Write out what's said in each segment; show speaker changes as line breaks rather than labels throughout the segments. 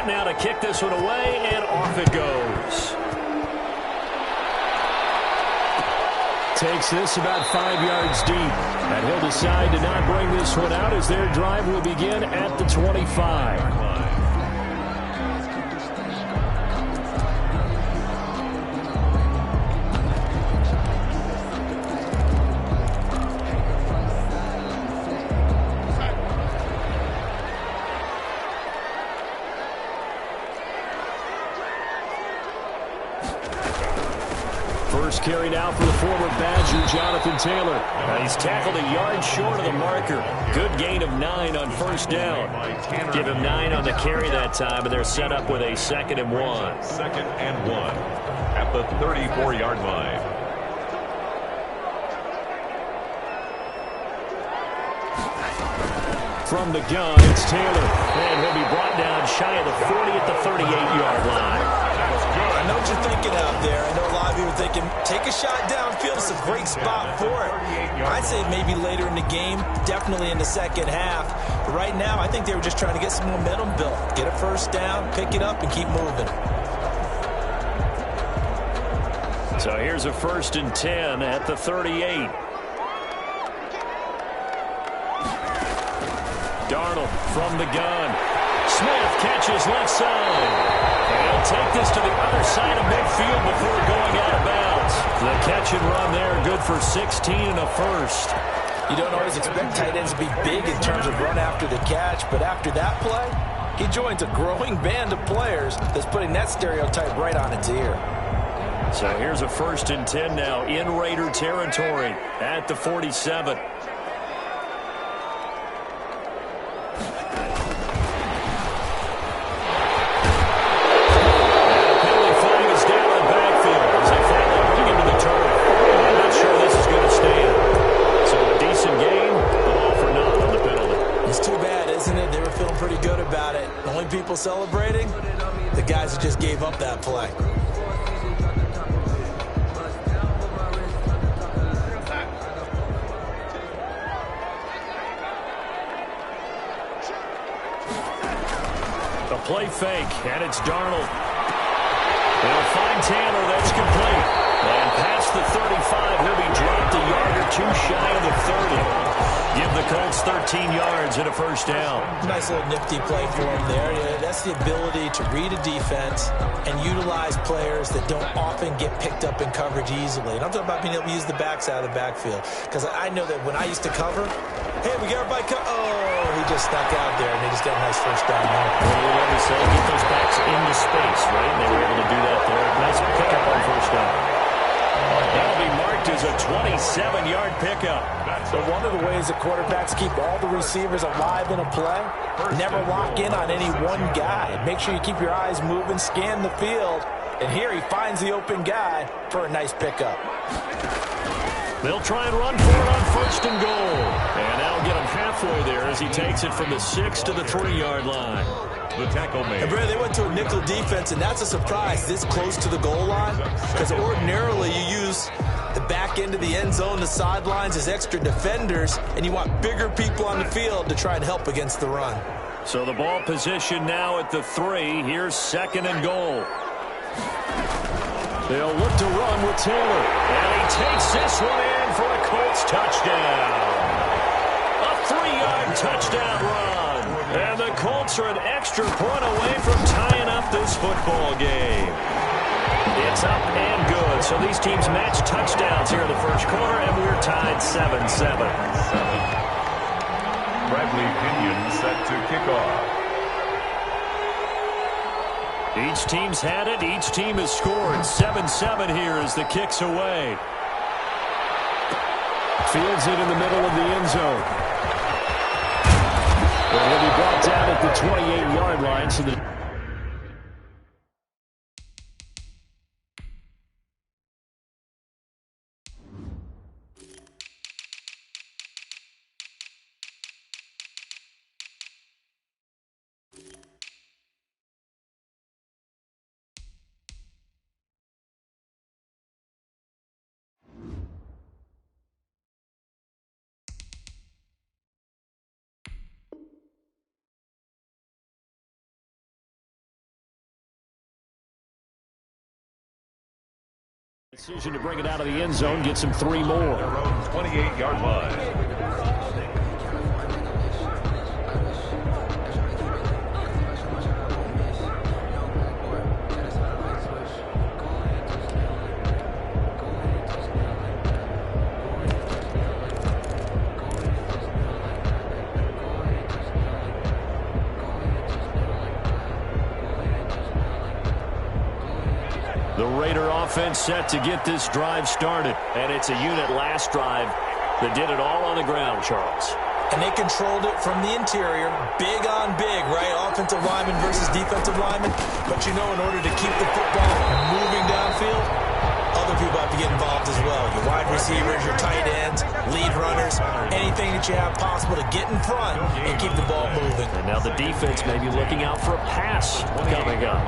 now to kick this one away, and off it goes. Takes this about 5 yards deep. And he'll decide to not bring this one out as their drive will begin at the 25. First carry now for the former Badger, Jonathan Taylor. He's tackled a yard short of the marker. Good gain of 9 on first down. Give him 9 on the carry that time, and they're set up with a 2nd and 1.
2nd and 1 at the 34-yard line.
From the gun, it's Taylor. And he'll be brought down shy of the 40 at the 38-yard line.
I know what you're thinking out there. I know a lot of you are thinking, take a shot downfield. It's a great spot for it. I'd say maybe later in the game, definitely in the second half. But right now, I think they were just trying to get some momentum built. Get a first down, pick it up, and keep moving.
So here's a 1st and 10 at the 38. Darnold from the gun. Smith catches left side. And he'll take this to the other side of midfield before going out of bounds. The catch and run there, good for 16 and a first.
You don't always expect tight ends to be big in terms of run after the catch, but after that play, he joins a growing band of players that's putting that stereotype right on its ear.
So here's a 1st and 10 now in Raider territory at the 47.
People celebrating, the guys who just gave up that play.
The play fake, and it's Darnold. They'll find Taylor, that's complete. And past the 35, he'll be dropped a yard or 2 shy of the 30. Give the Colts 13 yards and a first down.
Nice little nifty play for him there. That's the ability to read a defense and utilize players that don't often get picked up in coverage easily. And I'm talking about being able to use the backs out of the backfield. Because I know that when I used to cover, hey, we got everybody oh, he just stuck out there, and they just got a nice first down there.
Well, what we say, get those backs into space, right? And they were able to do that there. Nice pickup on first down. That'll be marked as a 27-yard pickup.
So one of the ways that quarterbacks keep all the receivers alive in a play, never lock in on any one guy. Make sure you keep your eyes moving, scan the field, and here he finds the open guy for a nice pickup.
They'll try and run for it on 1st and goal. And that'll get him halfway there as he takes it from the 6 to the 3-yard line.
The tackle made.
And Brad, they went to a nickel defense, and that's a surprise this close to the goal line, because ordinarily you use the back end of the end zone, the sidelines as extra defenders, and you want bigger people on the field to try and help against the run.
So the ball position now at the 3. Here's 2nd and goal. They'll look to run with Taylor. And he takes this one in for a Colts touchdown. A 3-yard touchdown run. And the Colts are an extra point away from tying up this football game. It's up and good. So these teams match touchdowns here in the first quarter, and we're tied 7-7.
Bradley Pinion set to kick off.
Each team's had it. Each team has scored. 7-7 here as the kick's away. Fields it in the middle of the end zone. And he'll be brought down at the 28-yard line. So the Decision to bring it out of the end zone, gets him 3 more.
Their own 28-yard line.
The Raider offense set to get this drive started. And it's a unit last drive that did it all on the ground, Charles.
And they controlled it from the interior, big on big, right? Offensive lineman versus defensive lineman. But you know, in order to keep the football moving downfield, other people have to get involved as well. Your wide receivers, your tight ends, lead runners, anything that you have possible to get in front and keep the ball moving.
And now the defense may be looking out for a pass coming up.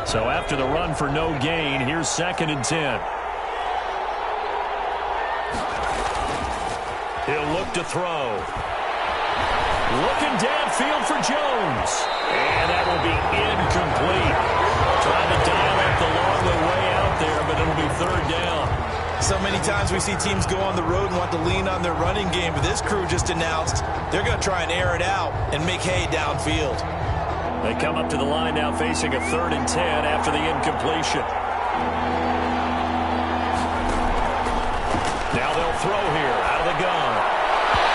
So after the run for no gain, here's 2nd and 10. He'll look to throw. Looking downfield for Jones. And that will be incomplete. Trying to dial up the long way out there, but it'll be 3rd down.
So many times we see teams go on the road and want to lean on their running game, but this crew just announced they're going to try and air it out and make hay downfield.
They come up to the line now facing a 3rd and 10 after the incompletion. Now they'll throw here out of the gun.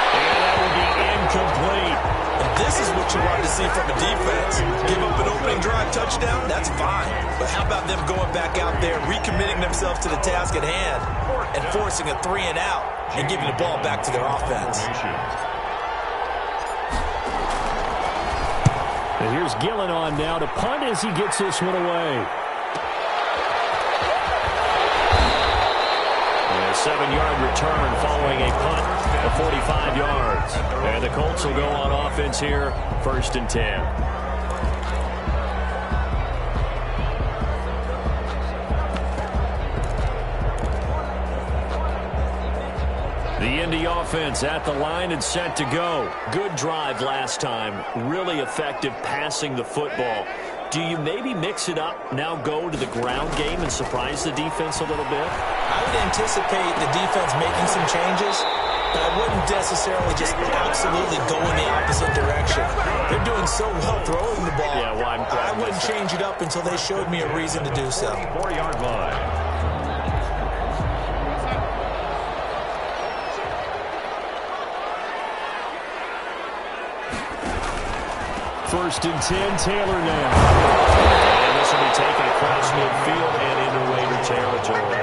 And that will be incomplete.
And this is what you want to see from a defense. Give up an opening drive touchdown, that's fine. But how about them going back out there, recommitting themselves to the task at hand, and forcing a 3 and out and giving the ball back to their offense.
And here's Gillen on now to punt as he gets this one away. And a 7-yard return following a punt of 45 yards. And the Colts will go on offense here, 1st and 10. The Indy offense at the line and set to go. Good drive last time. Really effective passing the football. Do you maybe mix it up, now go to the ground game and surprise the defense a little bit?
I would anticipate the defense making some changes, but I wouldn't necessarily just absolutely go in the opposite direction. They're doing so well throwing the ball.
Yeah, well,
I wouldn't change it up until they showed me a reason to do so.
4-yard line.
1st and 10, Taylor now. And this will be taken across midfield and into Raider territory.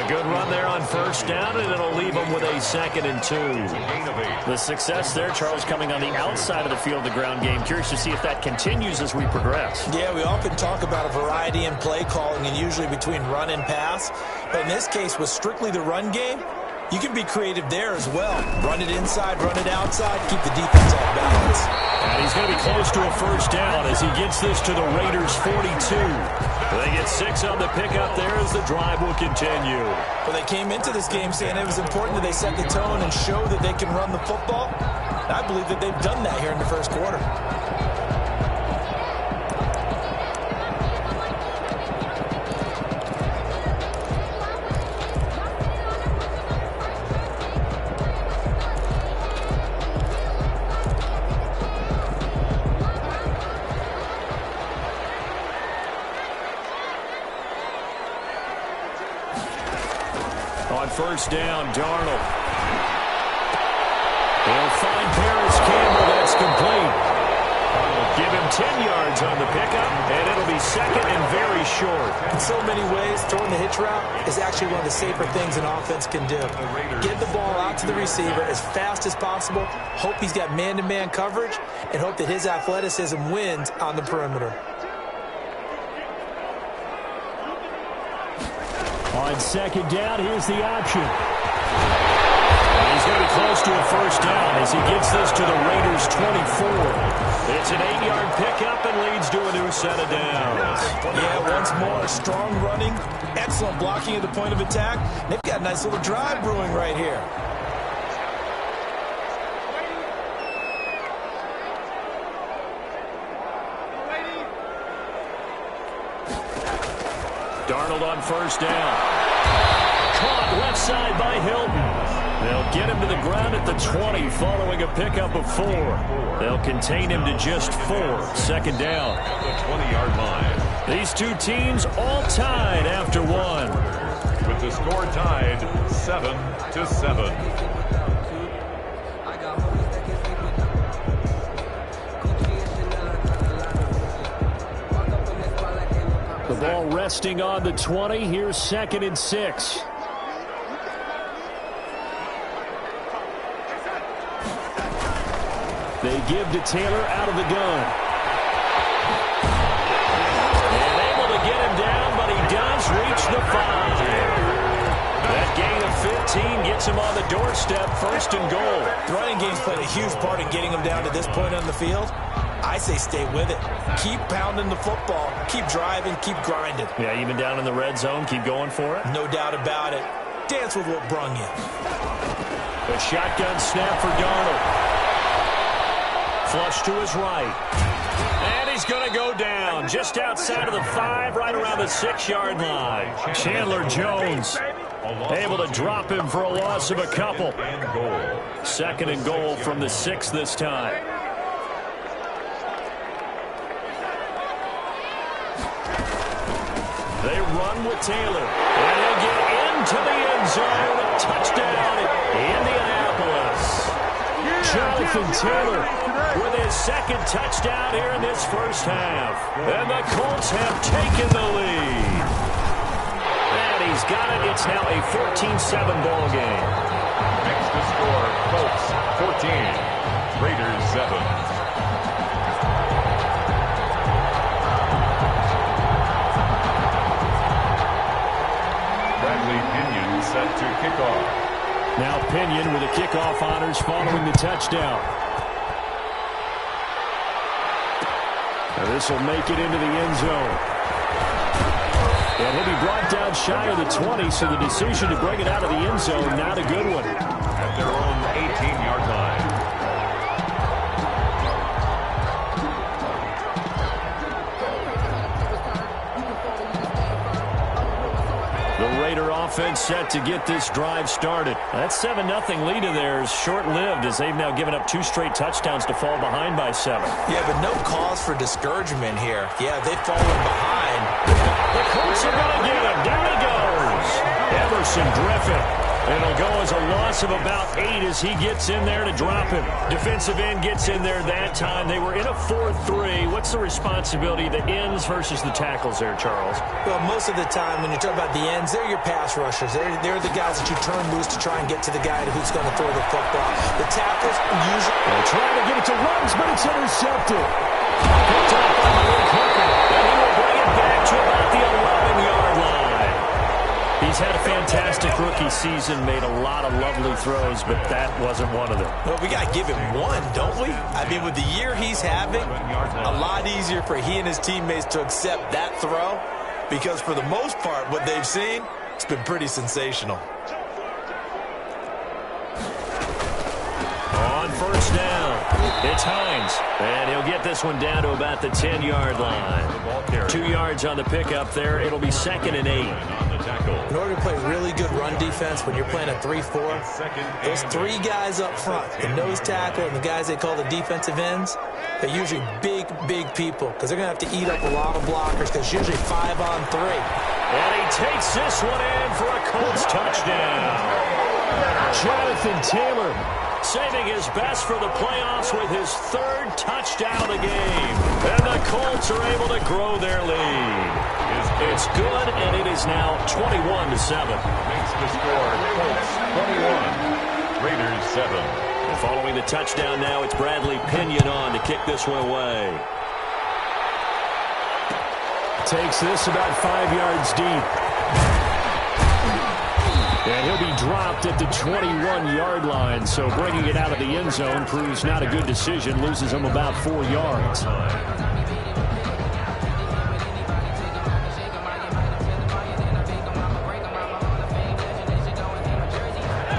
A good run there on 1st down, and it'll leave them with a 2nd and 2. The success there, Charles, coming on the outside of the field, the ground game. Curious to see if that continues as we progress.
Yeah, we often talk about a variety in play calling and usually between run and pass. But in this case, with strictly the run game, you can be creative there as well. Run it inside, run it outside, keep the defense off balance.
And he's going to be close to a 1st down as he gets this to the Raiders' 42. They get 6 on the pickup there as the drive will continue.
Well, they came into this game saying it was important that they set the tone and show that they can run the football. And I believe that they've done that here in the 1st quarter.
On 1st down, Darnold. They'll find Paris Campbell. That's complete. Give him 10 yards on the pickup, and it'll be 2nd and very short.
In so many ways, throwing the hitch route is actually one of the safer things an offense can do. Get the ball out to the receiver as fast as possible, hope he's got man-to-man coverage, and hope that his athleticism wins on the perimeter.
On 2nd down, here's the option. And he's going to be close to a 1st down as he gets this to the Raiders' 24. It's an 8-yard pickup and leads to a new set of downs.
Yeah, once more, strong running, excellent blocking at the point of attack. They've got a nice little drive brewing right here.
Darnold on first down. Caught left side by Hilton. They'll get him to the ground at the 20 following a pickup of 4. They'll contain him to just 4. Second down.
At the 20-yard line.
These two teams all tied after 1.
With the score tied 7-7.
The ball resting on the 20. Here's 2nd and 6. They give to Taylor out of the gun. And able to get him down, but he does reach the 5. That gain of 15 gets him on the doorstep, 1st and goal.
The running game's played a huge part in getting him down to this point on the field. I say stay with it. Keep pounding the football. Keep driving. Keep grinding.
Yeah, even down in the red zone, keep going for it.
No doubt about it. Dance with what brung you.
A shotgun snap for Darnold. Flush to his right. And he's going to go down just outside of the 5, right around the 6-yard line. Chandler Jones able to drop him for a loss of a couple. 2nd and goal from the 6 this time. They run with Taylor. And he'll get into the end zone. Touchdown, Indianapolis. Jonathan Taylor with his 2nd touchdown here in this first half. And the Colts have taken the lead. And he's got it. It's now a 14-7 ball game.
Next to score, Colts 14, Raiders 7. Bradley Pinion set to kick off.
Now Pinion with the kickoff honors following the touchdown. And this will make it into the end zone. And he'll be brought down shy of the 20, so the decision to bring it out of the end zone, not a good one.
At their own 18-yard line.
The Raider offense set to get this drive started. That 7-0 lead of theirs short-lived as they've now given up 2 straight touchdowns to fall behind by 7.
Yeah, but no cause for discouragement here. Yeah, they've fallen behind.
The Colts are going to get him. Down he goes. Everson Griffin. It'll go as a loss of about 8 as he gets in there to drop him. Defensive end gets in there that time. They were in a 4-3. What's the responsibility of the ends versus the tackles there, Charles?
Well, most of the time when you talk about the ends, they're your pass rushers. They're the guys that you turn loose to try and get to the guy who's going to throw the football. The tackles usually...
They're trying to get it to Ruggs, but it's intercepted. Picked up by Malik Hooker, and he will bring it back to about the 11-yard line. He's had a fantastic rookie season, made a lot of lovely throws, but that wasn't one of them.
Well, we got to give him one, don't we? I mean, with the year he's having, a lot easier for he and his teammates to accept that throw because for the most part, what they've seen, it's been pretty sensational.
On first down, it's Hines, and he'll get this one down to about the 10-yard line. 2 yards on the pickup there. It'll be 2nd and 8.
In order to play really good run defense when you're playing a 3-4, those 3 guys up front, the nose tackle and the guys they call the defensive ends, they're usually big, big people because they're going to have to eat up a lot of blockers because it's usually 5 on 3.
And he takes this one in for a Colts touchdown. Jonathan Taylor saving his best for the playoffs with his 3rd touchdown of the game. And the Colts are able to grow their lead. It's good, and it is now 21-7.
Makes the score, Colts 21, Raiders 7.
And following the touchdown now, it's Bradley Pinion on to kick this one away. Takes this about 5 yards deep. And he'll be dropped at the 21-yard line, so bringing it out of the end zone proves not a good decision, loses him about 4 yards.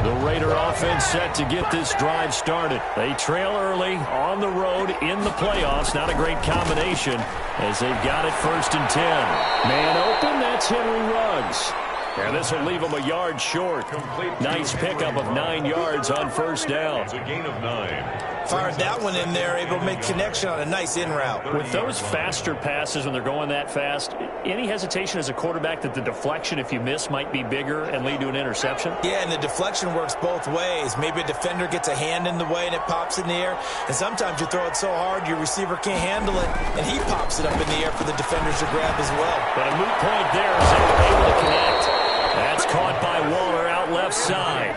The Raider offense set to get this drive started. They trail early on the road in the playoffs. Not a great combination as they've got it 1st and 10. Man open, that's Henry Ruggs. And this will leave him a yard short. Nice pickup of 9 yards on 1st down.
It's a gain of 9.
Fired that one in there, able to make connection on a nice in route.
With those faster passes when they're going that fast, any hesitation as a quarterback that the deflection, if you miss, might be bigger and lead to an interception?
Yeah, and the deflection works both ways. Maybe a defender gets a hand in the way and it pops in the air. And sometimes you throw it so hard your receiver can't handle it, and he pops it up in the air for the defenders to grab as well.
But a moot point there as they were able to connect. That's caught by Waller out left side.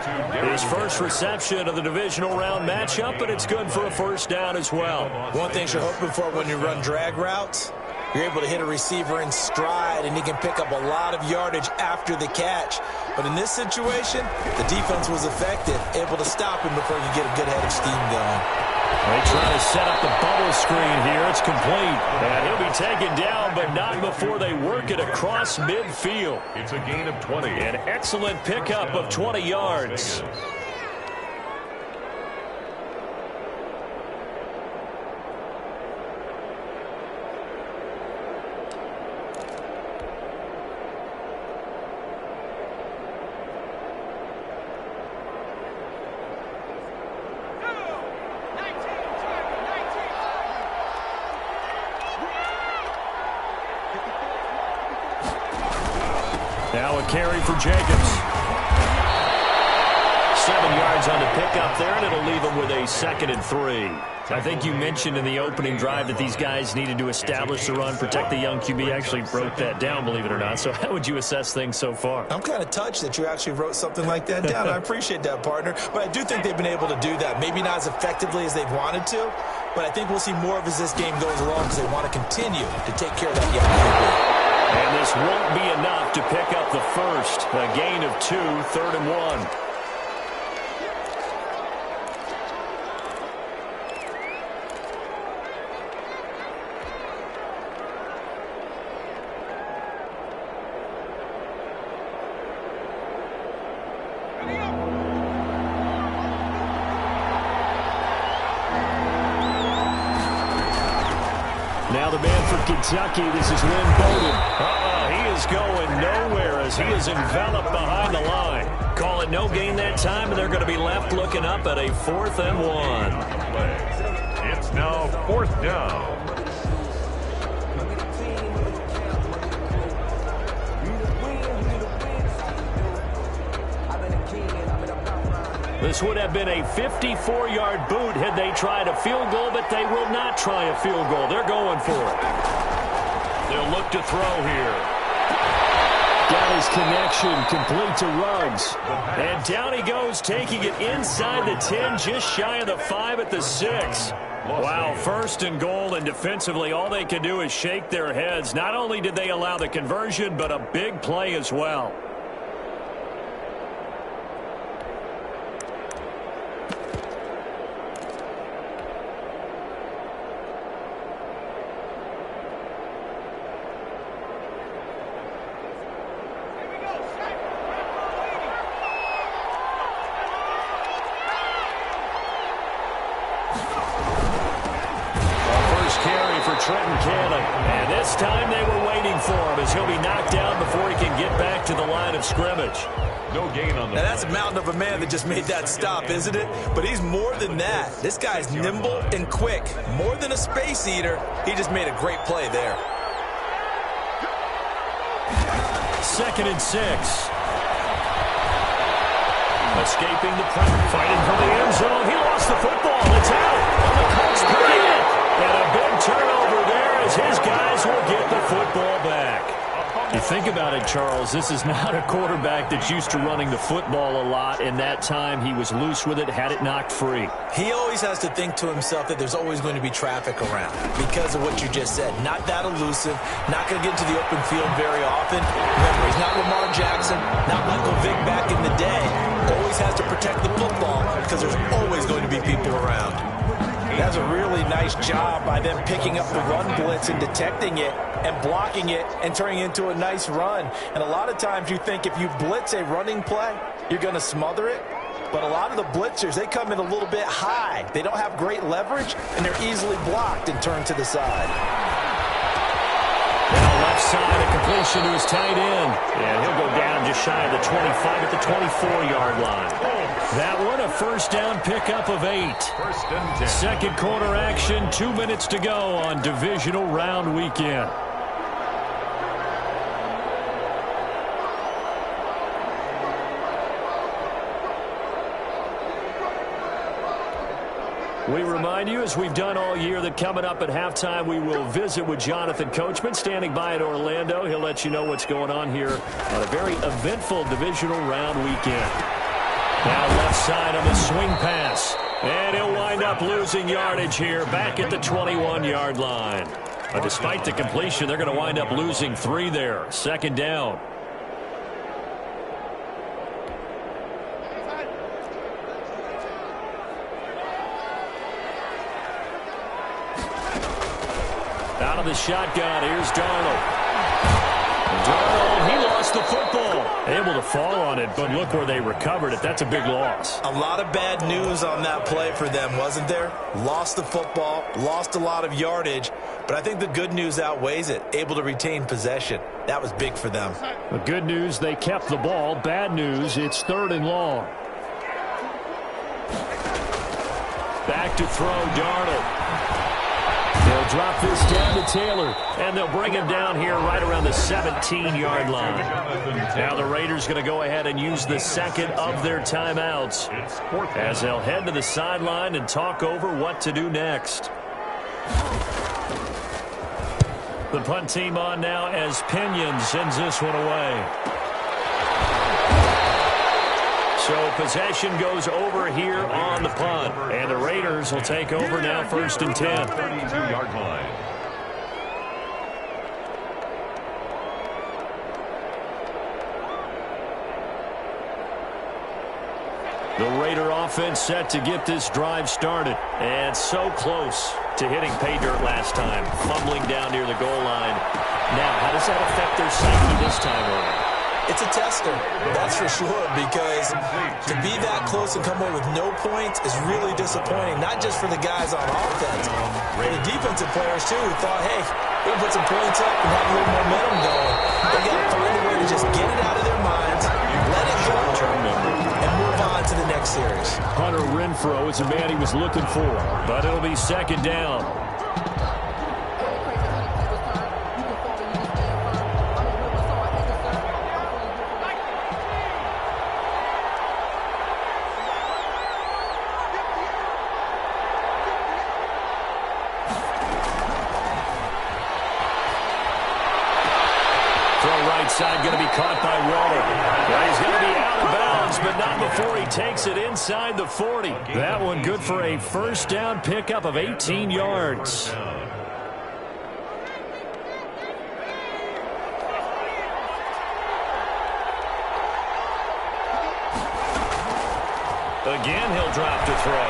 His first reception of the divisional round matchup, but it's good for a 1st down as well.
One thing you're hoping for when you run drag routes, you're able to hit a receiver in stride, and he can pick up a lot of yardage after the catch. But in this situation, the defense was effective, able to stop him before you get a good head of steam going.
They try to set up the bubble screen here. It's complete. And he'll be taken down, but not before they work it across midfield.
It's a gain of 20.
An excellent pickup of 20 yards. Now a carry for Jacobs. 7 yards on the pickup there, and it'll leave him with a 2nd and 3. I think you mentioned in the opening drive that these guys needed to establish the run, protect the young QB. Actually wrote that down, believe it or not. So how would you assess things so far?
I'm kind of touched that you actually wrote something like that down. I appreciate that, partner. But I do think they've been able to do that. Maybe not as effectively as they've wanted to, but I think we'll see more of as this game goes along because they want to continue to take care of that young QB.
And this won't be enough to pick up the first. A gain of 2, 3rd and 1. Now the man for Kentucky, this is Lynn Bowden. He is going nowhere as he is enveloped behind the line. Call it no gain that time, and they're going to be left looking up at a 4th and 1.
It's now 4th down.
This would have been a 54-yard boot had they tried a field goal, but they will not try a field goal. They're going for it. They'll look to throw here. Got his connection complete to Ruggs. And down he goes, taking it inside the 10, just shy of the 5 at the 6. Wow, 1st and goal, and defensively all they can do is shake their heads. Not only did they allow the conversion, but a big play as well. Trenton Cannon. And this time they were waiting for him as he'll be knocked down before he can get back to the line of scrimmage.
No gain on the
Now that's a mountain of a man that just made that stop, isn't it? But he's more than that. This guy's nimble and quick. More than a space eater. He just made a great play there.
2nd and 6. Escaping the pressure, fighting for the end zone. He lost the football. It's out. And the Colts bring it. And a big turnover there as his guys will get the football back. You think about it, Charles, this is not a quarterback that's used to running the football a lot, and that time he was loose with it, had it knocked free.
He always has to think to himself that there's always going to be traffic around because of what you just said. Not that elusive, not going to get into the open field very often. Remember, he's not Lamar Jackson, not Michael Vick back in the day. Always has to protect the football because there's always going to be people around. That's a really nice job by them picking up the run blitz and detecting it and blocking it and turning it into a nice run. And a lot of times you think if you blitz a running play, you're going to smother it. but a lot of the blitzers, they come in a little bit high. They don't have great leverage, and they're easily blocked and turned to the side.
Now left side, a completion to his tight end. And he'll go down just shy of the 25 at the 24-yard line. That one, a first down pickup of 8.
First and 10.
Second quarter action, 2 minutes to go on divisional round weekend. We remind you, as we've done all year, that coming up at halftime, we will visit with Jonathan Coachman, standing by in Orlando. He'll let you know what's going on here on a very eventful divisional round weekend. Now left side on the swing pass. And he'll wind up losing yardage here back at the 21-yard line. But despite the completion, they're going to wind up losing 3 there. Second down. Out of the shotgun, here's Darnold. Darnold, he lost the football. Able to fall on it, but look where they recovered it. That's a big loss.
A lot of bad news on that play for them, wasn't there? Lost the football, lost a lot of yardage, but I think the good news outweighs it. Able to retain possession. That was big for them.
The good news, they kept the ball. Bad news, it's 3rd and long. Back to throw, Darnold. They'll drop this down to Taylor, and they'll bring him down here right around the 17-yard line. Now the Raiders going to go ahead and use the second of their timeouts as they'll head to the sideline and talk over what to do next. The punt team on now as Pinion sends this one away. So possession goes over here on the punt. And the Raiders will take over now, 1st and 10.
32-yard line.
The Raider offense set to get this drive started. And so close to hitting pay dirt last time. Fumbling down near the goal line. Now, how does that affect their psyche this time around?
It's a tester, that's for sure, because to be that close and come away with no points is really disappointing, not just for the guys on offense, but the defensive players, too, who thought, hey, we can put some points up and have a little momentum going. They got to find a way to just get it out of their minds, let it go, and move on to the next series.
Hunter Renfrow is the man he was looking for, but it'll be 2nd down. Side going to be caught by Waller. Well, he's going to be out of bounds, but not before he takes it inside the 40. That one good for a first down pickup of 18 yards. Again, he'll drop to throw.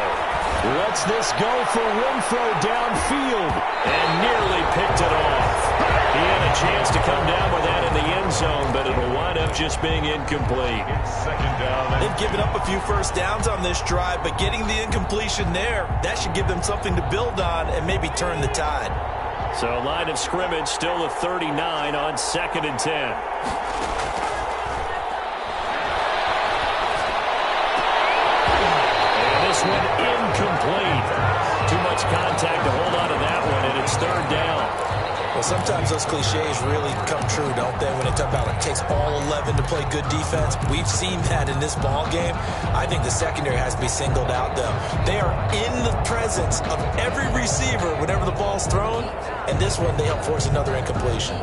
Lets this go for Renfrow downfield and nearly picked it off. He had a chance to come down with that in the end zone, but it'll wind up just being incomplete.
It's 2nd down.
They've given up a few first downs on this drive, but getting the incompletion there, that should give them something to build on and maybe turn the tide.
So line of scrimmage still a 39 on 2nd and 10. One incomplete. Too much contact to hold on to that one, and it's 3rd down.
Well, sometimes those cliches really come true, don't they? When they talk about it takes all 11 to play good defense. We've seen that in this ball game. I think the secondary has to be singled out, though. They are in the presence of every receiver whenever the ball's thrown, and this one they help force another incompletion.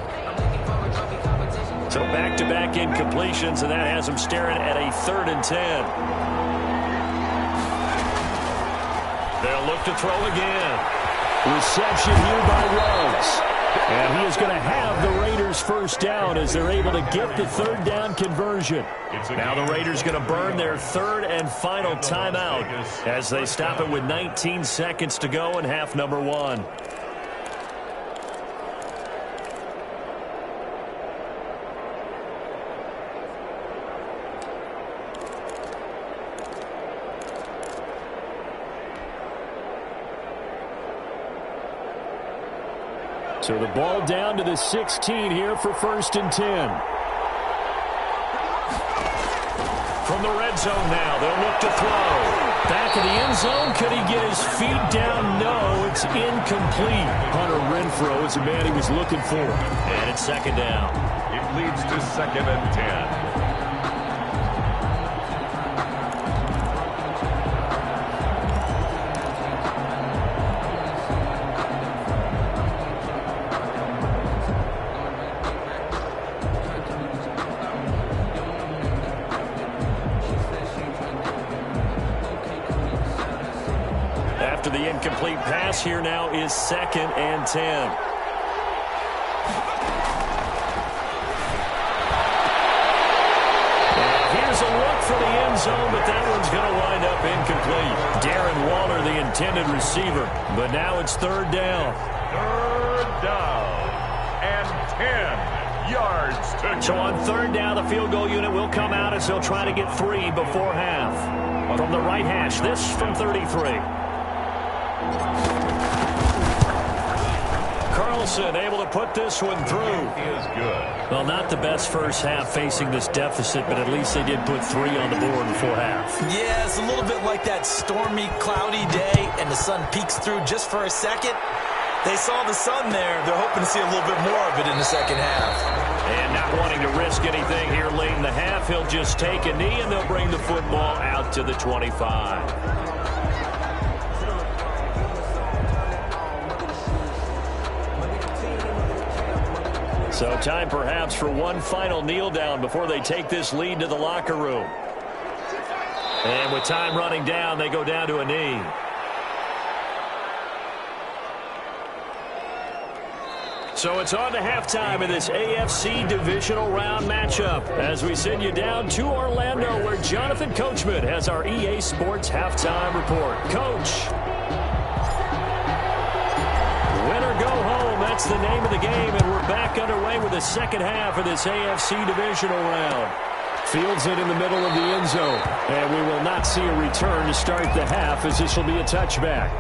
So back-to-back incompletions, and that has them staring at a 3rd and 10. They'll look to throw again. Reception here by Ruggs. And he is going to have the Raiders first down as they're able to get the 3rd down conversion. Now the Raiders going to burn their 3rd and final timeout as they stop it with 19 seconds to go in half number 1. So the ball down to the 16 here for 1st and 10. From the red zone now, they'll look to throw. Back in the end zone, could he get his feet down? No, it's incomplete. Hunter Renfrow is the man he was looking for. And it's 2nd down.
It leads to 2nd and 10.
After the incomplete pass, here now is 2nd and 10. And here's a look for the end zone, but that one's going to wind up incomplete. Darren Waller, the intended receiver, but now it's 3rd down.
3rd down and 10 yards to go.
So on 3rd down, the field goal unit will come out as they'll try to get 3 before half. From the right hash, this from 33. Carlson able to put this one through.
He is good.
Well, not the best first half facing this deficit, but at least they did put 3 on the board before half.
Yeah, it's a little bit like that stormy, cloudy day, and the sun peeks through just for a second. They saw the sun there. They're hoping to see a little bit more of it in the second half.
And not wanting to risk anything here late in the half, he'll just take a knee, and they'll bring the football out to the 25. So time perhaps for one final kneel down before they take this lead to the locker room. And with time running down, they go down to a knee. So it's on to halftime of this AFC divisional round matchup as we send you down to Orlando where Jonathan Coachman has our EA Sports halftime report. Coach. Win or go home, that's the name of the game, and we're back underway with the second half of this AFC divisional round. Fields it in the middle of the end zone, and we will not see a return to start the half as this will be a touchback.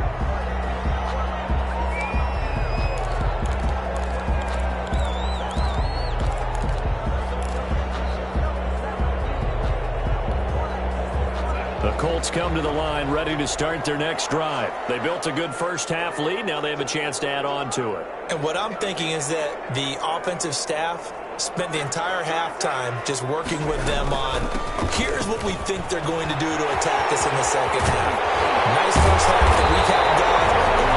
The Colts come to the line ready to start their next drive. They built a good first half lead. Now they have a chance to add on to it.
And what I'm thinking is that the offensive staff spent the entire halftime just working with them on, here's what we think they're going to do to attack us in the second half. Nice first half that we haven't done.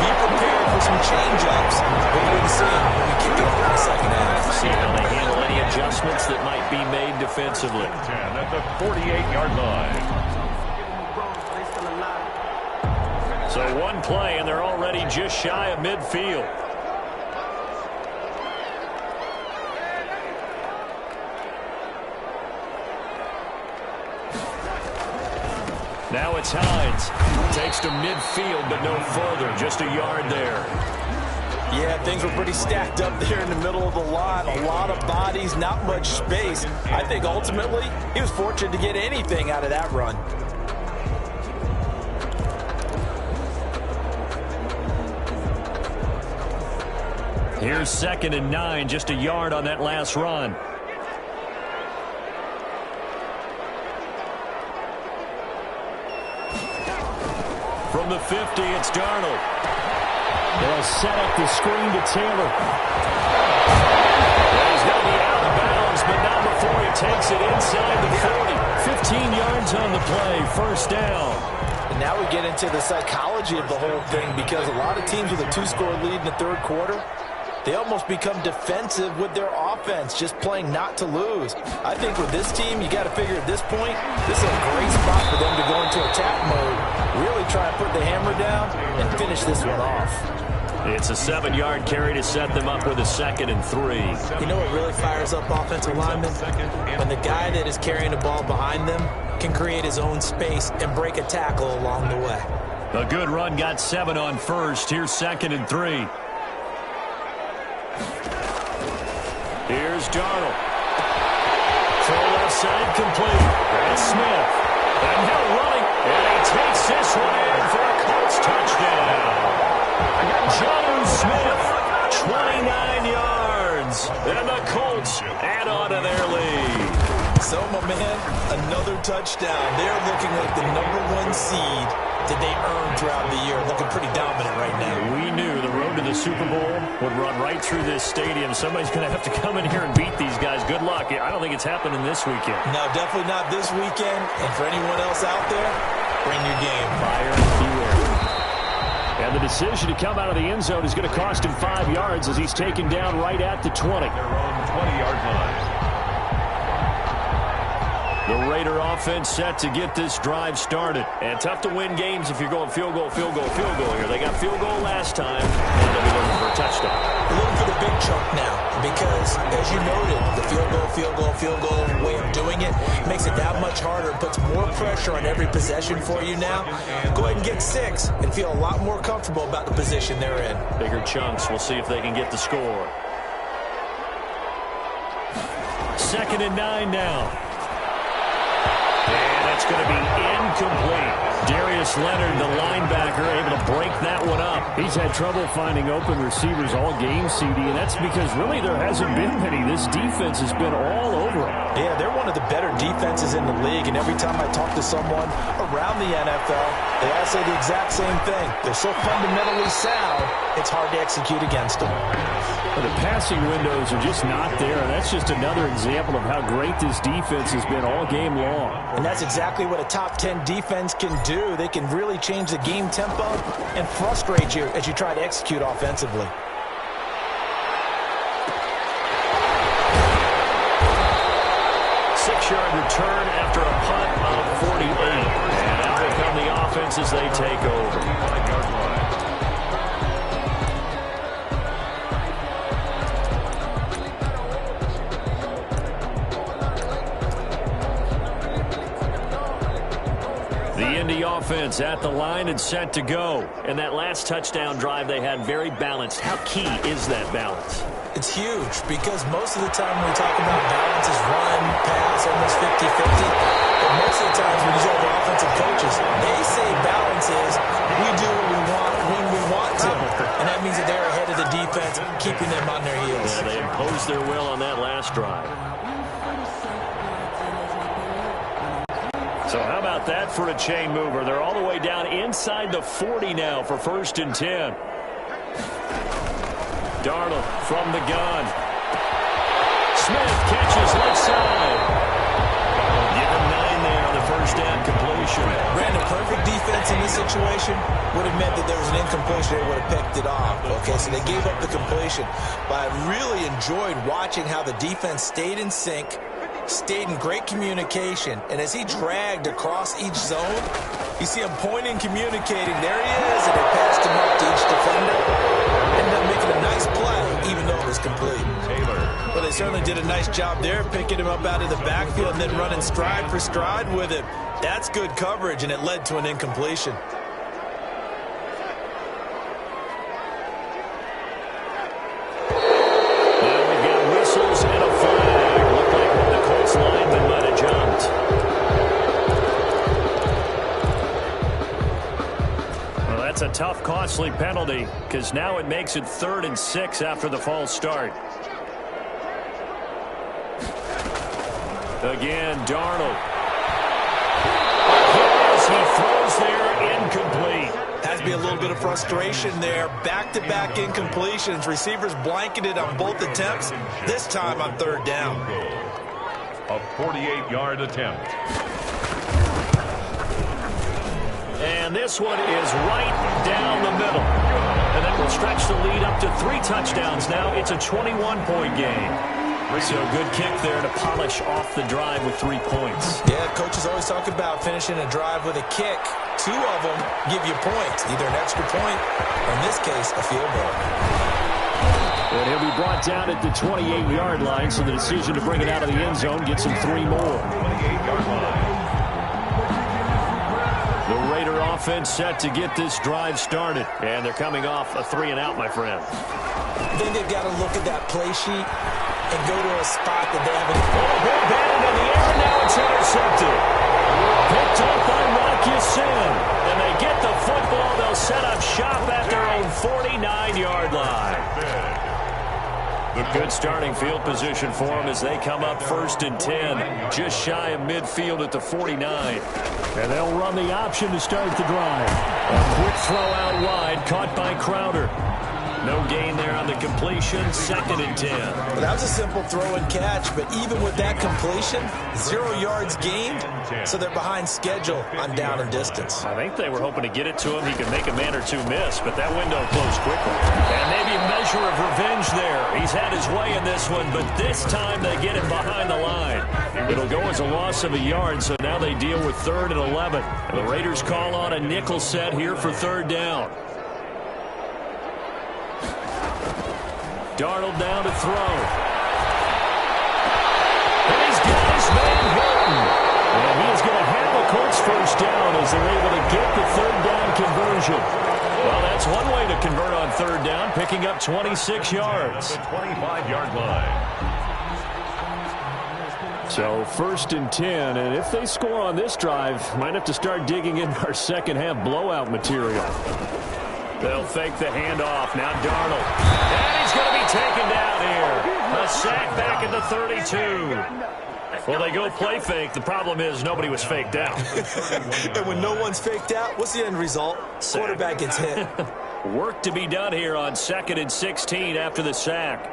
Be prepared for some change-ups. We're going to see when we kick it off in the second half.
See how they handle any adjustments that might be made defensively.
10 at the 48-yard line.
So one play, and they're already just shy of midfield. Now it's Hines. Takes to midfield, but no further. Just a yard there.
Yeah, things were pretty stacked up there in the middle of the line. A lot of bodies, not much space. I think ultimately he was fortunate to get anything out of that run.
Here's 2nd and 9, just a yard on that last run. From the 50, it's Darnold. They'll set up the screen to Taylor. He's going to be out of bounds, but not before he takes it inside the 40. 15 yards on the play, first down.
And now we get into the psychology of the whole thing because a lot of teams with a 2-score lead in the third quarter, they almost become defensive with their offense, just playing not to lose. I think with this team, you got to figure at this point, this is a great spot for them to go into attack mode, really try and put the hammer down and finish this one off.
It's a 7-yard carry to set them up with a 2nd and 3.
You know what really fires up offensive linemen? When the guy that is carrying the ball behind them can create his own space and break a tackle along the way.
A good run got 7 on first. Here's 2nd and 3. Here's Darnold. Throw left side complete. That's Smith. And now running. And he takes this one in for a Colts touchdown. Jonnu Smith, 29
touchdown. They're looking like the #1 seed that they earned throughout the year. Looking pretty dominant right now.
We knew the road to the Super Bowl would run right through this stadium. Somebody's going to have to come in here and beat these guys. Good luck. I don't think it's happening this weekend.
No, definitely not this weekend. And for anyone else out there, bring your game.
Fire and beware. And the decision to come out of the end zone is going to cost him 5 yards as he's taken down right at the 20.
Their own 20-yard line.
The Raider offense set to get this drive started. And tough to win games if you're going field goal, field goal, field goal here. They got field goal last time, and they'll be looking for a touchdown.
They're looking for the big chunk now because, as you noted, the field goal, field goal, field goal way of doing it makes it that much harder and puts more pressure on every possession for you now. Go ahead and get 6 and feel a lot more comfortable about the position they're in.
Bigger chunks. We'll see if they can get the score. 2nd and 9 now. And it's going to be incomplete. Darius Leonard, the linebacker, able to break that one up. He's had trouble finding open receivers all game, CD, and that's because really there hasn't been many. This defense has been all over him.
Yeah, they're one of the better defenses in the league, and every time I talk to someone around the NFL, they all say the exact same thing. They're so fundamentally sound, it's hard to execute against them.
Well, the passing windows are just not there, and that's just another example of how great this defense has been all game long.
And that's exactly what a top 10 defense can do. They can really change the game tempo and frustrate you as you try to execute offensively.
Six-yard return after a punt of 48. And out they come the offense as they take over.
5-yard line.
The Indy offense at the line and set to go. And that last touchdown drive they had very balanced. How key is that balance?
It's huge because most of the time when we talk about balance is run, pass, almost 50-50. But most of the times when you talk to offensive coaches, they say balance is we do what we want when we want to. And that means that they're ahead of the defense, keeping them on their heels.
Yeah, they imposed their will on that last drive. So how about that for a chain mover? They're all the way down inside the 40 now for 1st and 10. Darnold from the gun. Smith catches left side. Give him 9 there on the first down completion.
Brandon, perfect defense in this situation would have meant that there was an incompletion. They would have picked it off. Okay, so they gave up the completion. But I really enjoyed watching how the defense stayed in sync, stayed in great communication, and as he dragged across each zone, you see him pointing, communicating. There he is, and they passed him up to each defender. Ended up making a nice play, even though it was complete. Well, they certainly did a nice job there, picking him up out of the backfield and then running stride for stride with him. That's good coverage, and it led to an incompletion.
Now we've got whistles and a flag. Looked like one of the Colts linemen might have jumped. Well, that's a tough, costly penalty because now it makes it 3rd and 6 after the false start. Again, Darnold. As he throws there, incomplete.
Has to be a little bit of frustration there. Back-to-back incompletions. Receivers blanketed on both attempts. This time on 3rd down.
A 48-yard attempt.
And this one is right down the middle. And that will stretch the lead up to 3 touchdowns now. It's a 21-point game. So good kick there to polish off the drive with 3 points.
Yeah, coaches always talk about finishing a drive with a kick. 2 of them give you points, either an extra point or, in this case, a field goal.
And he'll be brought down at the 28-yard line, so the decision to bring it out of the end zone gets him 3 more.
28-yard line.
The Raider offense set to get this drive started. And they're coming off a 3-and-out, my friend.
I think they've got to look at that play sheet and go to a spot that they haven't.
Ball batted in the air, now it's intercepted. Picked up by Rocky Sin. And they get the football. They'll set up shop at their own 49-yard line. Good starting field position for them as they come up 1st and 10, just shy of midfield at the 49. And they'll run the option to start the drive. A quick throw out wide, caught by Crowder. No gain there on the completion, 2nd and 10.
Well, that was a simple throw and catch, but even with that completion, 0 yards gained, so they're behind schedule on down and distance.
I think they were hoping to get it to him. He could make a man or two miss, but that window closed quickly. And maybe a measure of revenge there. He's had his way in this one, but this time they get him behind the line. It'll go as a loss of a yard, so now they deal with 3rd and 11. And the Raiders call on a nickel set here for 3rd down. Darnold down to throw. And he's got his man Hilton. And he is going to have a Colts 1st down as they're able to get the 3rd down conversion. Well, that's one way to convert on 3rd down, picking up 26 yards.
The 25-yard line.
So 1st and 10, and if they score on this drive, might have to start digging in our second half blowout material. They'll fake the handoff. Now Darnold. And he's going to be taken down here. A sack back at the 32. Well, they go play fake. The problem is nobody was faked out.
And when no one's faked out, what's the end result?
Sack.
Quarterback gets hit.
Work to be done here on 2nd and 16 after the sack.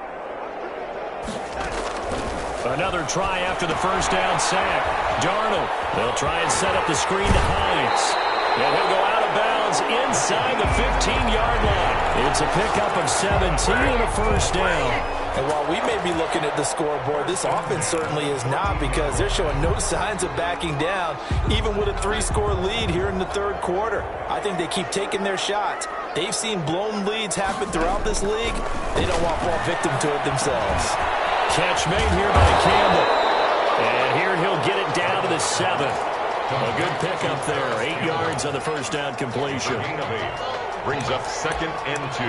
Another try after the 1st down sack. Darnold. They'll try and set up the screen to Hines. And he'll go out of bounds inside the 15-yard line. It's a pickup of 17 and a 1st down.
And while we may be looking at the scoreboard, this offense certainly is not, because they're showing no signs of backing down, even with a 3-score lead here in the 3rd quarter. I think they keep taking their shots. They've seen blown leads happen throughout this league. They don't want to fall victim to it themselves.
Catch made here by Campbell. And here he'll get it down to the 7. A good pickup there. 8 yards on the 1st down completion.
Brings up 2nd and 2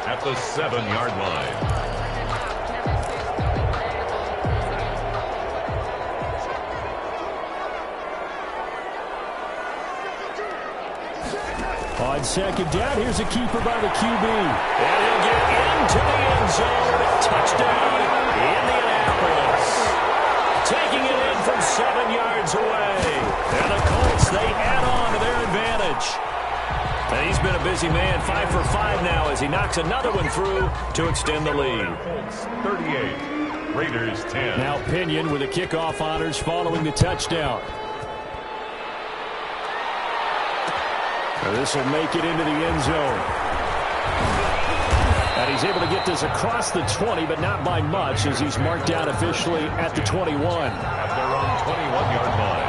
at the 7-yard line.
On 2nd down, here's a keeper by the QB. And he'll get into the end zone. Touchdown, Indianapolis. Taking it in from 7 yards away. And the Colts, they add on to their advantage. And he's been a busy man, 5 for 5 now as he knocks another one through to extend the lead.
Colts 38, Raiders 10.
Now Pinion with the kickoff honors following the touchdown. And this will make it into the end zone. And he's able to get this across the 20, but not by much, as he's marked down officially at the 21.
At their own 21-yard line.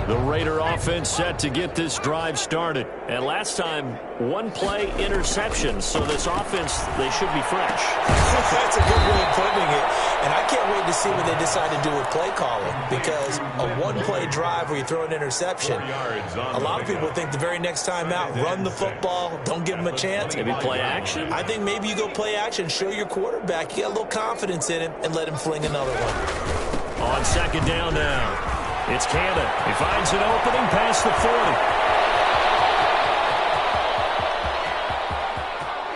The Raider offense set to get this drive started. And last time, 1-play interception. So this offense, they should be fresh.
That's a good way of putting it. And I can't wait to see what they decide to do with play calling, because a 1-play drive where you throw an interception, a lot of people think the very next time out, run the football, don't give them a chance.
Maybe play action?
I think maybe you go play action, show your quarterback you got a little confidence in him, and let him fling another one.
On 2nd down now. It's Cannon. He finds an opening past the 40.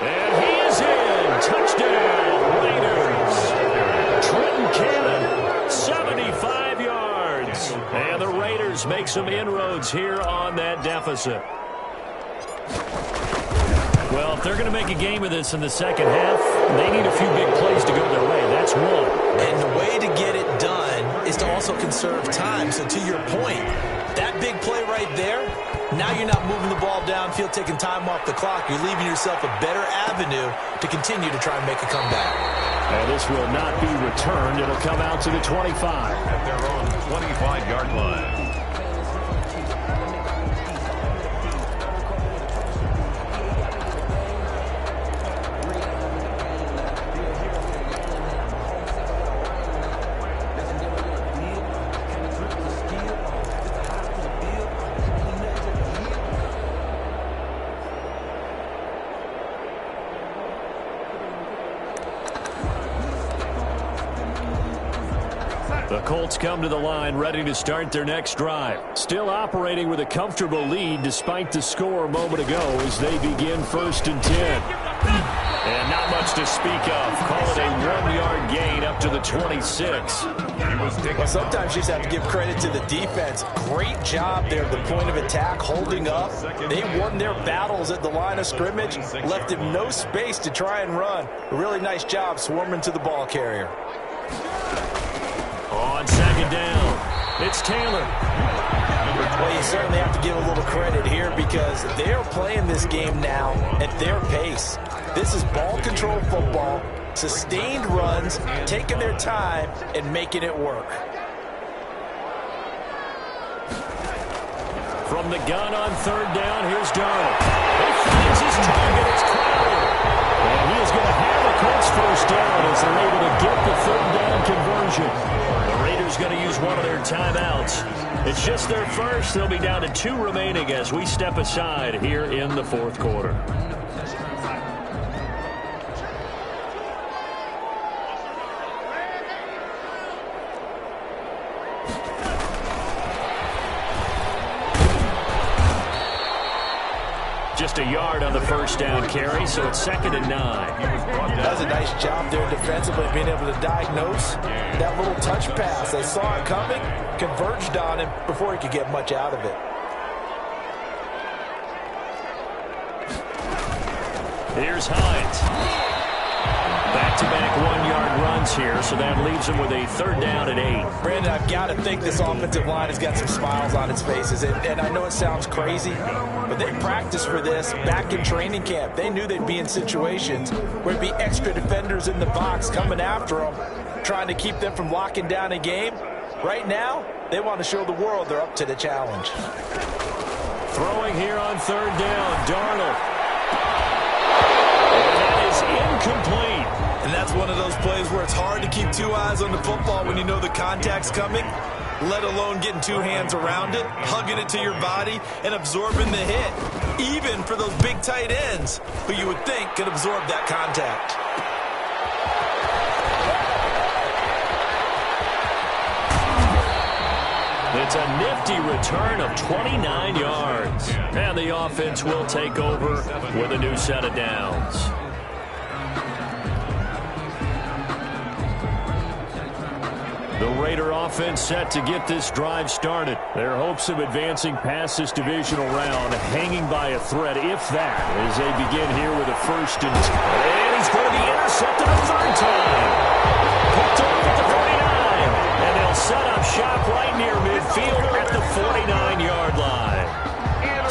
And he is in. Touchdown, Raiders. Trenton Cannon, 75 yards. And the Raiders make some inroads here on that deficit. Well, if they're going to make a game of this in the second half, they need a few big plays to go their way. That's one.
And the way to get it done is to also conserve time. So to your point, that big play right there, now you're not moving the ball downfield, taking time off the clock. You're leaving yourself a better avenue to continue to try and make a comeback.
And this will not be returned. It'll come out to the 25.
At their own 25-yard line.
The Colts come to the line ready to start their next drive. Still operating with a comfortable lead despite the score a moment ago as they begin 1st and 10. And not much to speak of. Call it a 1-yard gain up to the 26.
Well, sometimes you just have to give credit to the defense. Great job there at the point of attack, holding up. They won their battles at the line of scrimmage, left him no space to try and run. A really nice job swarming to the ball carrier.
On 2nd down, it's Taylor.
Well, you certainly have to give a little credit here because they're playing this game now at their pace. This is ball control football, sustained runs, taking their time, and making it work.
From the gun on 3rd down, here's Darnold. He finds his target, it's Crowder. And he is going to have a Colts 1st down as they're able to get the 3rd down conversion. The Raiders going to use one of their timeouts. It's just their first. They'll be down to 2 remaining as we step aside here in the 4th quarter. Just a yard on the 1st down carry, so it's 2nd and 9.
Does a nice job there defensively, being able to diagnose that little touch pass. They saw it coming, converged on him before he could get much out of it.
Here's Hines. Back-to-back 1-yard runs here, so that leaves him with a 3rd down and 8.
Brandon, I've got to think this offensive line has got some smiles on its faces. And I know it sounds crazy, but they practiced for this back in training camp. They knew they'd be in situations where there'd be extra defenders in the box coming after them, trying to keep them from locking down a game. Right now, they want to show the world they're up to the challenge.
Throwing here on 3rd down, Darnold. And that is incomplete.
And that's one of those plays where it's hard to keep 2 eyes on the football when you know the contact's coming, let alone getting 2 hands around it, hugging it to your body, and absorbing the hit, even for those big tight ends who you would think could absorb that contact.
It's a nifty return of 29 yards. And the offense will take over with a new set of downs. The Raider offense set to get this drive started. Their hopes of advancing past this divisional round hanging by a thread, if that, as they begin here with a 1st and 10. And he's going to be intercepted a 3rd time. Picked off at the 49. And they'll set up shop right near midfield at the 49-yard line.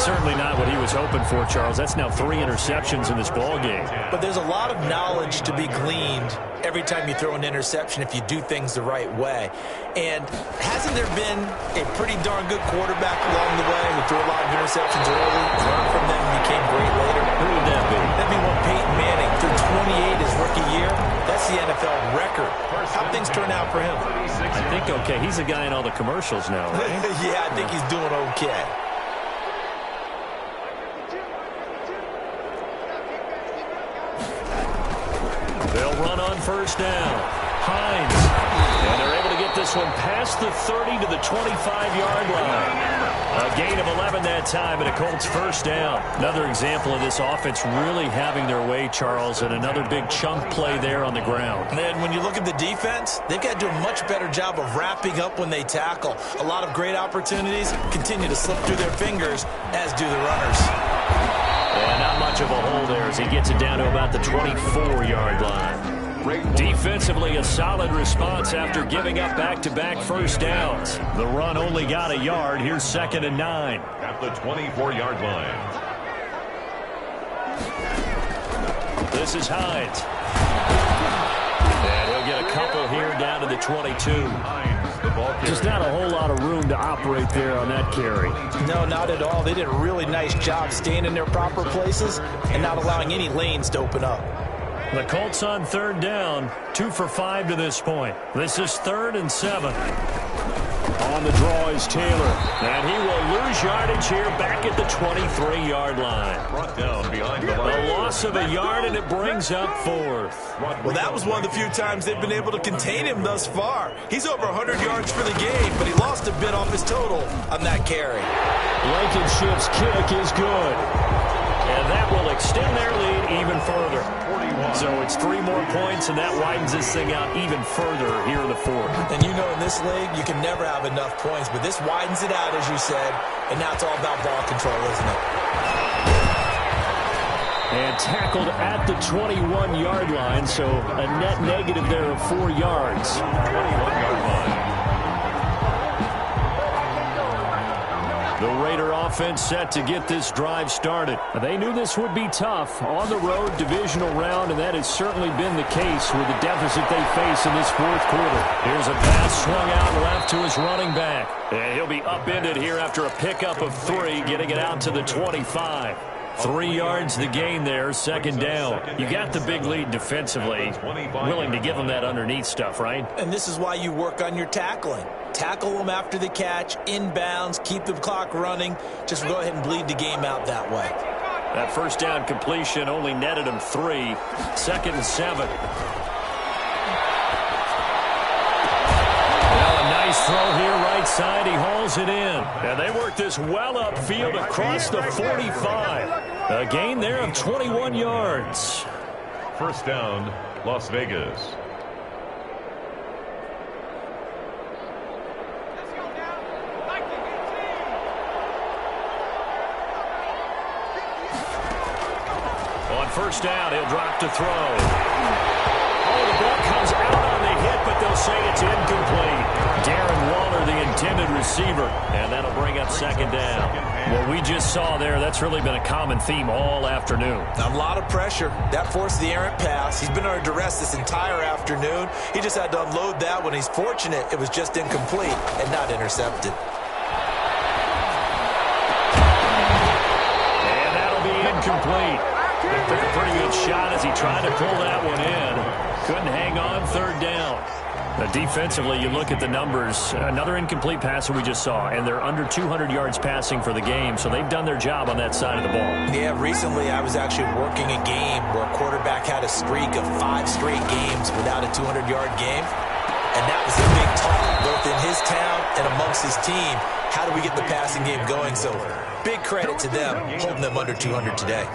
Certainly not what he was hoping for, Charles. That's now 3 interceptions in this ball game.
But there's a lot of knowledge to be gleaned every time you throw an interception if you do things the right way. And hasn't there been a pretty darn good quarterback along the way who threw a lot of interceptions early, learned from them, and became great later?
Who would that be?
That'd be one Peyton Manning. Threw 28 his rookie year. That's the NFL record. How'd things turn out for him?
I think okay. He's a guy in all the commercials now, right?
Yeah, I think he's doing okay.
They'll run on 1st down. Hines. And they're able to get this one past the 30 to the 25-yard line. A gain of 11 that time, and a Colts 1st down. Another example of this offense really having their way, Charles, and another big chunk play there on the ground.
And when you look at the defense, they've got to do a much better job of wrapping up when they tackle. A lot of great opportunities continue to slip through their fingers, as do the runners.
And not much of a hole there as he gets it down to about the 24-yard line. Defensively, a solid response after giving up back-to-back 1st downs. The run only got a yard. Here's 2nd and 9.
At the 24-yard line.
This is Hines. And he'll get a couple here down to the 22. Just not a whole lot of room to operate there on that carry.
No, not at all. They did a really nice job staying in their proper places and not allowing any lanes to open up.
The Colts on 3rd down, 2 for 5 to this point. This is 3rd and 7. On the draw is Taylor. And he will lose yardage here back at the 23-yard line.
Brought down behind the line.
A loss of a yard, and it brings up fourth.
Well, that was one of the few times they've been able to contain him thus far. He's over 100 yards for the game, but he lost a bit off his total on that carry.
Blankenship's kick is good. And that will extend their lead even further.
41.
So it's 3 more points, and that widens this thing out even further here in the fourth.
And you know in this league, you can never have enough points, but this widens it out, as you said, and now it's all about ball control, isn't it?
And tackled at the 21-yard line, so a net negative there of 4 yards.
21-yard line.
The Raider offense set to get this drive started. They knew this would be tough on the road, divisional round, and that has certainly been the case with the deficit they face in this fourth quarter. Here's a pass swung out left to his running back. And he'll be upended here after a pickup of 3, getting it out to the 25. 3 yards the gain there, second down. You got the big lead defensively. Willing to give them that underneath stuff, right?
And this is why you work on your tackling. Tackle them after the catch, inbounds, keep the clock running. Just go ahead and bleed the game out that way.
That first down completion only netted him 3. Second and 7. Now a nice throw here, right side. He hauls it in. And they work this well upfield across the 45. A gain there of 21 yards.
First down, Las Vegas.
On first down, he'll drop to throw. Oh, the ball comes out on the hit, but they'll say it's incomplete. Darren Waller, the intended receiver, and that'll bring up second down. What we just saw there, that's really been a common theme all afternoon.
A lot of pressure. That forced the errant pass. He's been under duress this entire afternoon. He just had to unload that one. He's fortunate it was just incomplete and not intercepted.
And that'll be incomplete. They took a pretty good shot as he tried to pull that one in. Couldn't hang on, third down. Defensively, you look at the numbers. Another incomplete pass that we just saw, and they're under 200 yards passing for the game, so they've done their job on that side of the ball.
Yeah, recently I was actually working a game where a quarterback had a streak of 5 straight games without a 200-yard game, and that was a big talk, both in his town and amongst his team. How do we get the passing game going? So big credit to them, holding them under 200 today.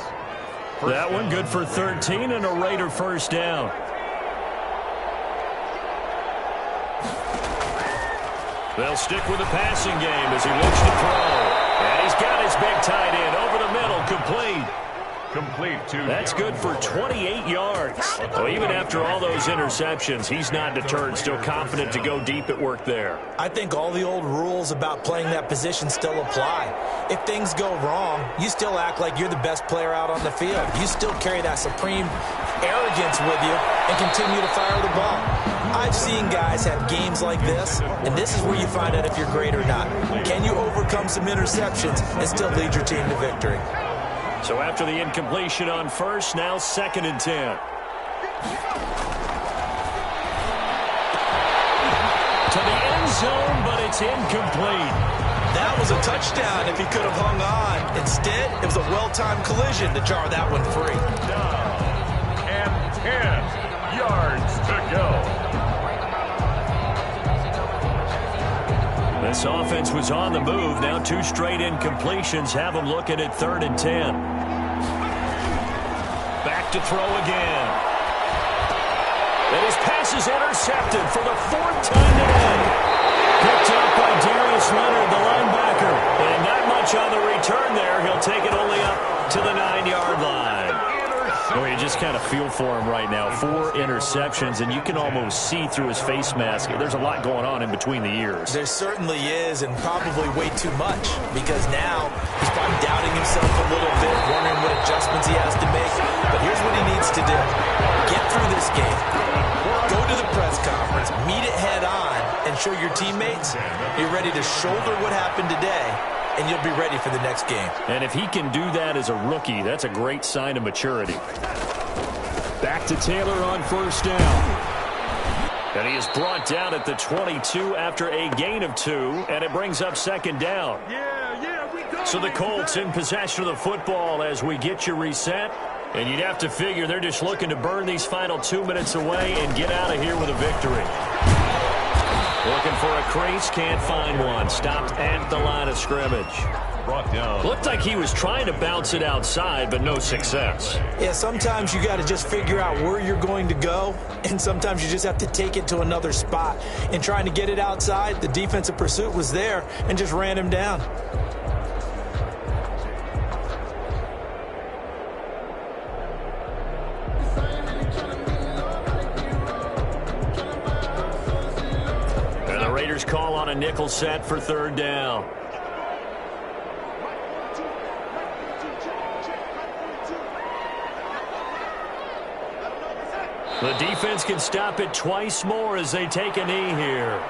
That one good for 13 and a Raider first down. They'll stick with the passing game as he looks to throw. And he's got his big tight end over the middle, complete.
Complete to
That's good for 28 yards. Well, even after all those interceptions, he's not deterred, still confident to go deep at work there.
I think all the old rules about playing that position still apply. If things go wrong, you still act like you're the best player out on the field. You still carry that supreme arrogance with you and continue to fire the ball. I've seen guys have games like this, and this is where you find out if you're great or not. Can you overcome some interceptions and still lead your team to victory?
So after the incompletion on first, now second and 10. To the end zone, but it's incomplete.
That was a touchdown if he could have hung on. Instead, it was a well-timed collision to jar that one free.
down. And 10 yards to go.
This offense was on the move. Now 2 straight incompletions have them looking at 3rd and 10. Back to throw again. And his pass is intercepted for the 4th time today. Picked up by Darius Leonard, the linebacker. And not much on the return there. He'll take it only up to the 9-yard line. Well, you just kind of feel for him right now. 4 interceptions, and you can almost see through his face mask. There's a lot going on in between the ears.
There certainly is, and probably way too much, because now he's probably doubting himself a little bit, wondering what adjustments he has to make. But here's what he needs to do. Get through this game. Go to the press conference. Meet it head on and show your teammates you're ready to shoulder what happened today, and you'll be ready for the next game.
And if he can do that as a rookie, that's a great sign of maturity. Back to Taylor on first down. And he is brought down at the 22 after a gain of 2, and it brings up second down. So the Colts in possession of the football as we get you reset. And you'd have to figure they're just looking to burn these final 2 minutes away and get out of here with a victory. Looking for a crease, can't find one. Stopped at the line of scrimmage.
Brought down.
Looked like he was trying to bounce it outside, but no success.
Yeah, sometimes you got to just figure out where you're going to go, and sometimes you just have to take it to another spot. In trying to get it outside, the defensive pursuit was there and just ran him down.
And the Raiders call on a nickel set for third down. The defense can stop it twice more as they take a knee here.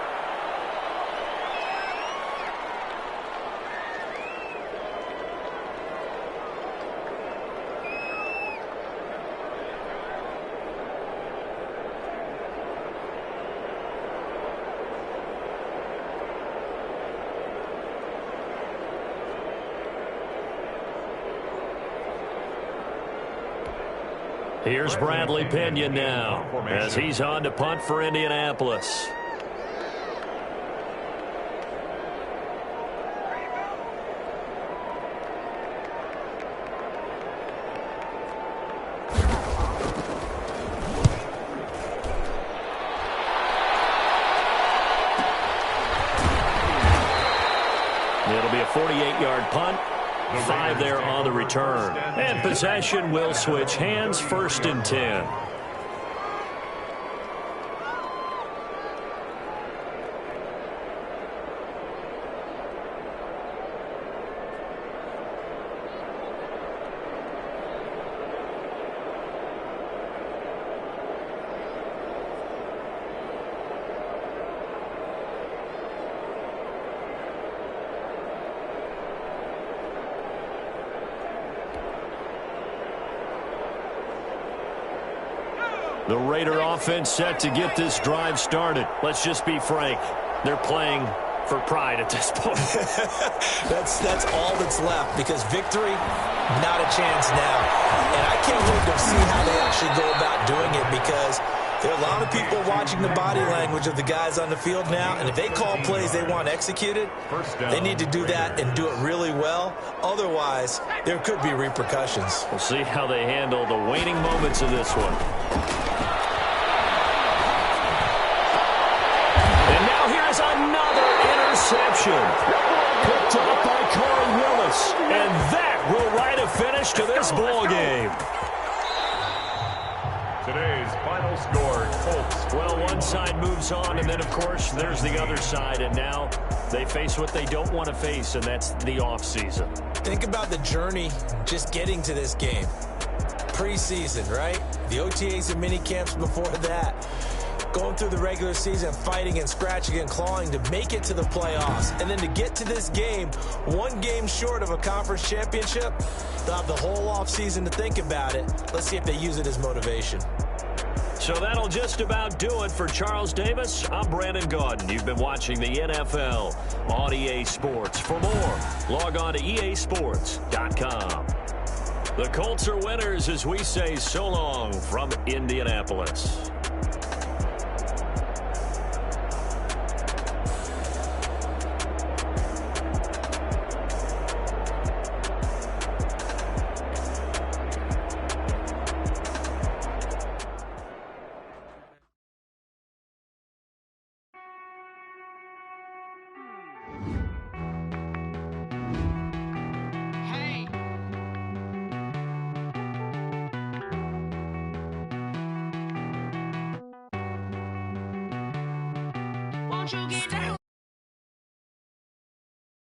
Here's Bradley Pinion now as he's on to punt for Indianapolis. It'll be a 48-yard punt. 5 there on the return. And possession will switch hands, 1st and 10. The Raider offense set to get this drive started. Let's just be frank. They're playing for pride at this point.
That's all that's left, because victory, not a chance now. And I can't wait to see how they actually go about doing it, because there are a lot of people watching the body language of the guys on the field now, and if they call plays they want executed, they need to do that and do it really well. Otherwise, there could be repercussions.
We'll see how they handle the waning moments of this one. And now here's another interception. Picked up by Corey Willis. And that will write a finish to this ball game.
Today's final score, Colts.
Well, one side moves on, and then, of course, there's the other side. And now they face what they don't want to face, and that's the offseason.
Think about the journey just getting to this game. Preseason, right? The OTAs and mini camps before that. Going through the regular season, fighting and scratching and clawing to make it to the playoffs. And then to get to this game, one game short of a conference championship, they'll have the whole offseason to think about it. Let's see if they use it as motivation.
So that'll just about do it for Charles Davis. I'm Brandon Gaudin. You've been watching the NFL on EA Sports. For more, log on to easports.com. The Colts are winners as we say so long from Indianapolis.
Won't you get down?